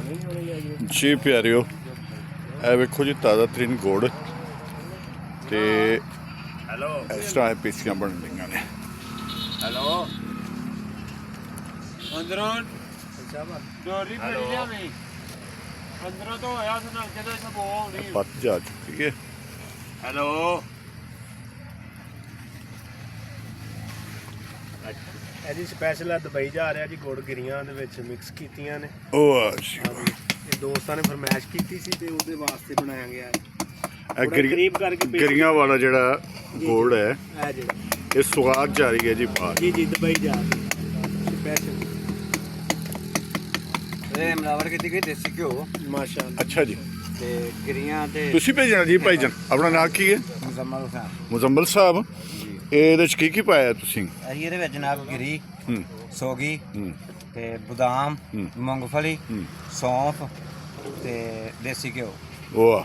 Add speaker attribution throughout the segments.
Speaker 1: ਜੀ ਪਿਆਰਿਓ, ਇਹ ਵੇਖੋ ਜੀ ਤਾਜ਼ਾ ਤਰੀਨ ਗੁੜ ਤੇ ਇਸ ਤਰ੍ਹਾਂ ਇਹ ਪੀਸੀਆਂ ਬਣ ਰਹੀਆਂ ਨੇ।
Speaker 2: ਹੈਲੋ ਅੰਦਰੋਂ ਚੋਰੀ ਫੜ ਲਿਆ ਮੈਂ ਅੰਦਰੋਂ ਤੋਂ ਹੋਇਆ ਸੁਣਾ ਜਦੋਂ ਸਭ ਹੋਣੀ
Speaker 1: ਪੱਤ ਜਾ ਚੁੱਕੀ ਹੈ।
Speaker 2: ਹੈਲੋ
Speaker 3: ਇਹਦੀ ਸਪੈਸ਼ਲ ਆ ਦੁਬਈ ਜਾ ਰਿਹਾ ਜੀ, ਗੁੜ ਗਿਰੀਆਂ ਦੇ ਵਿੱਚ ਮਿਕਸ ਕੀਤੀਆਂ ਨੇ।
Speaker 1: ਉਹ ਆ ਜੀ,
Speaker 3: ਇਹ ਦੋਸਤਾਂ ਨੇ ਫਰਮਾਇਸ਼ ਕੀਤੀ ਸੀ ਤੇ ਉਹਦੇ ਵਾਸਤੇ ਬਣਾਇਆ ਗਿਆ ਹੈ।
Speaker 1: ਇਹ
Speaker 3: ਕਰੀਬ ਕਰਕੇ
Speaker 1: ਗਿਰੀਆਂ ਵਾਲਾ ਜਿਹੜਾ ਗੁੜ ਹੈ
Speaker 3: ਇਹ ਜਿਹੜਾ
Speaker 1: ਇਹ ਸੁਗਾਤ ਜਾ ਰਹੀ ਹੈ ਜੀ ਬਾਹਰ।
Speaker 3: ਜੀ ਦੁਬਈ ਜਾ ਰਹੀ ਸਪੈਸ਼ਲ।
Speaker 2: ਇਹ ਮਲਾਵਰ ਕੀਤੀ ਗਈ ਦੇਸੀ ਘਿਓ
Speaker 3: ਮਾਸ਼ਾਅੱਲਾ।
Speaker 1: ਅੱਛਾ ਜੀ,
Speaker 2: ਤੇ ਗਿਰੀਆਂ ਤੇ
Speaker 1: ਤੁਸੀਂ ਭੇਜਣਾ ਜੀ ਭਾਈਜਾਨ। ਆਪਣਾ ਨਾਂ ਕੀ ਹੈ?
Speaker 2: ਮੁਜ਼ੰਮਲ ਖਾਨ
Speaker 1: ਮੁਜ਼ੰਮਲ ਸਾਹਿਬ। ਇਹਦੇ ਚ ਕੀ ਪਾਇਆ ਤੁਸੀਂ?
Speaker 2: ਅਸੀਂ ਇਹਦੇ ਵਿੱਚ ਜਨਾਬ ਗਿਰੀ
Speaker 1: ਹੂੰ
Speaker 2: ਸੋਗੀ
Speaker 1: ਹੂੰ
Speaker 2: ਤੇ ਬਦਾਮ ਮੂੰਗਫਲੀ ਸੌਂਫ ਤੇ ਦੇਸੀ ਘਿਓ
Speaker 1: ਉਹ ਆ।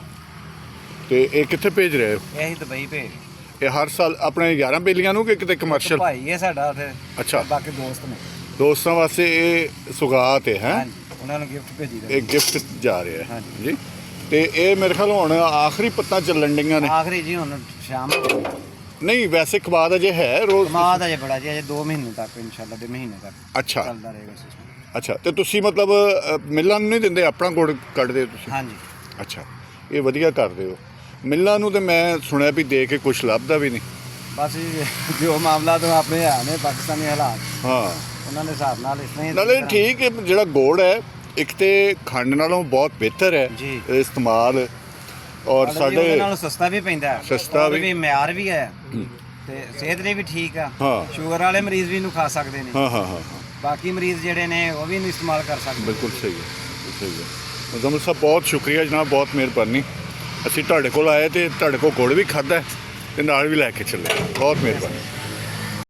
Speaker 1: ਤੇ ਇਹ ਕਿੱਥੇ ਭੇਜ ਰਹੇ ਹੋ?
Speaker 2: ਇਹ ਅਸੀਂ ਦੁਬਈ ਭੇਜ
Speaker 1: ਇਹ ਹਰ ਸਾਲ ਆਪਣੇ 11 ਬੇਲੀਆਂ ਨੂੰ ਕਿ ਕਿਤੇ ਕਮਰਸ਼ੀਅਲ?
Speaker 2: ਭਾਈ ਇਹ ਸਾਡਾ ਉੱਥੇ
Speaker 1: ਅੱਛਾ,
Speaker 2: ਬਾਕੀ ਦੋਸਤ ਨੇ।
Speaker 1: ਦੋਸਤਾਂ ਵਾਸਤੇ ਇਹ ਸੁਗਾਤ ਹੈ।
Speaker 2: ਹਾਂਜੀ ਉਹਨਾਂ ਨੂੰ ਗਿਫਟ ਭੇਜੀ ਦਾ।
Speaker 1: ਇਹ ਗਿਫਟ ਜਾ ਰਿਹਾ ਹੈ
Speaker 2: ਹਾਂਜੀ।
Speaker 1: ਜੀ। ਤੇ ਇਹ ਮੇਰੇ ਖਿਆਲ ਹੁਣ ਆਖਰੀ ਪੱਤਾ ਚੱਲਣ ਡੀਆਂ ਨੇ।
Speaker 2: ਆਖਰੀ ਜੀ ਹੁਣ ਸ਼ਾਮ
Speaker 1: ਨਹੀਂ ਵੈਸੇ ਕਮਾਦ ਅਜੇ ਹੈ ਰੋਜ਼।
Speaker 2: ਕਮਾਦ ਅਜੇ ਬੜਾ ਜੀ, ਅਜੇ 2 ਮਹੀਨੇ ਤੱਕ ਇਨਸ਼ਾਅੱਲਾ 2 ਮਹੀਨੇ ਤੱਕ
Speaker 1: ਅੱਛਾ
Speaker 2: ਚੱਲਦਾ ਰਹੇਗਾ ਸਿਸਟਮ।
Speaker 1: ਅੱਛਾ। ਤੇ ਤੁਸੀਂ ਮਤਲਬ ਮਿੱਲਾਂ ਨੂੰ ਨਹੀਂ ਦਿੰਦੇ, ਆਪਣਾ ਗੁੜ ਕੱਢਦੇ ਹੋ ਤੁਸੀਂ?
Speaker 2: ਹਾਂਜੀ
Speaker 1: ਅੱਛਾ, ਇਹ ਵਧੀਆ ਕਰਦੇ ਹੋ। ਮਿੱਲਾਂ ਨੂੰ ਤੇ ਮੈਂ ਸੁਣਿਆ ਵੀ ਦੇ ਕੇ ਕੁਝ ਲੱਭਦਾ ਵੀ ਨਹੀਂ।
Speaker 2: ਬਸ ਜੀ, ਜੋ ਮਾਮਲਾ ਤੋਂ ਆਪਣੇ ਹੈ ਨੇ ਪਾਕਿਸਤਾਨੀ ਹਾਲਾਤ,
Speaker 1: ਹਾਂ,
Speaker 2: ਉਹਨਾਂ ਦੇ ਹਿਸਾਬ ਨਾਲ ਇਸ ਤਰ੍ਹਾਂ ਹੀ
Speaker 1: ਨਾਲੇ ਠੀਕ ਹੈ। ਜਿਹੜਾ ਗੁੜ ਹੈ ਇੱਕ ਤੇ ਖੰਡ ਨਾਲੋਂ ਬਹੁਤ ਬਿਹਤਰ ਹੈ
Speaker 2: ਜੀ।
Speaker 1: ਇਸਤੇਮਾਲ, ਔਰ
Speaker 2: ਉਹਦੇ
Speaker 1: ਸਾਡੇ
Speaker 2: ਨਾਲੋਂ ਸਸਤਾ ਵੀ ਪੈਂਦਾ ਹੈ,
Speaker 1: ਸਸਤਾ
Speaker 2: ਉਹਦੇ
Speaker 1: ਵੀ।
Speaker 2: ਮਿਆਰ ਵੀ ਹੈ ਤੇ ਸਿਹਤ ਲਈ ਵੀ ਠੀਕ ਆ।
Speaker 1: ਹਾਂ।
Speaker 2: ਸ਼ੂਗਰ ਵਾਲੇ ਮਰੀਜ਼ ਵੀ ਇਹਨੂੰ ਖਾ ਸਕਦੇ ਨੇ।
Speaker 1: ਹਾਂ ਹਾਂ ਹਾਂ,
Speaker 2: ਬਾਕੀ ਮਰੀਜ਼ ਜਿਹੜੇ ਨੇ ਉਹ ਵੀ ਇਹਨੂੰ ਇਸਤੇਮਾਲ ਕਰ ਸਕਦੇ ਨੇ।
Speaker 1: ਬਿਲਕੁਲ ਸਹੀ ਹੈ, ਸਹੀ ਹੈ। ਮੁਜ਼ੰਮਲ ਸਾਹਿਬ ਬਹੁਤ ਸ਼ੁਕਰੀਆ ਜਨਾਬ, ਬਹੁਤ ਮਿਹਰਬਾਨੀ। ਅਸੀਂ ਤੁਹਾਡੇ ਕੋਲ ਆਏ ਤੇ ਤੁਹਾਡੇ ਕੋਲ ਗੁੜ ਵੀ ਖਾਧਾ ਤੇ ਨਾਲ ਵੀ ਲੈ ਕੇ ਚੱਲੇ। ਬਹੁਤ ਮਿਹਰਬਾਨੀ।